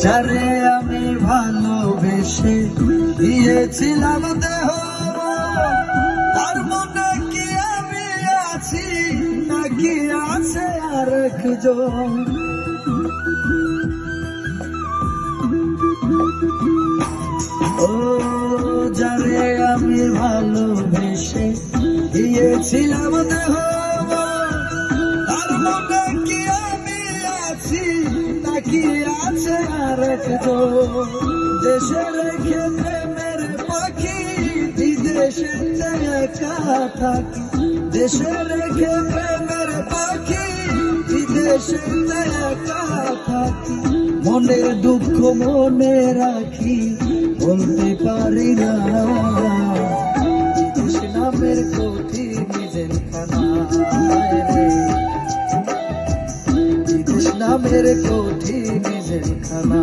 যারে আমি ভালোবেসে দিয়েছিলাম দেহ, তার মনে কি আমি আছি নাকি আছে আরেকজন? ও যারে আমি ভালোবেসে দিয়েছিলাম দেহ, তার মনে কি আমি আছি নাকি আছে আরেকজন? দেশে রেখে প্রেমের পাখি বিদেশে একা থাকি, দেশে রেখে প্রেমের পাখি বিদেশে একা থাকি। মনের দুঃখ মনে রাখি বলতে পারি না, বিদেশ নামের কঠিন জেলখানা রে, বিদেশ নামের কঠিন জেলখানা।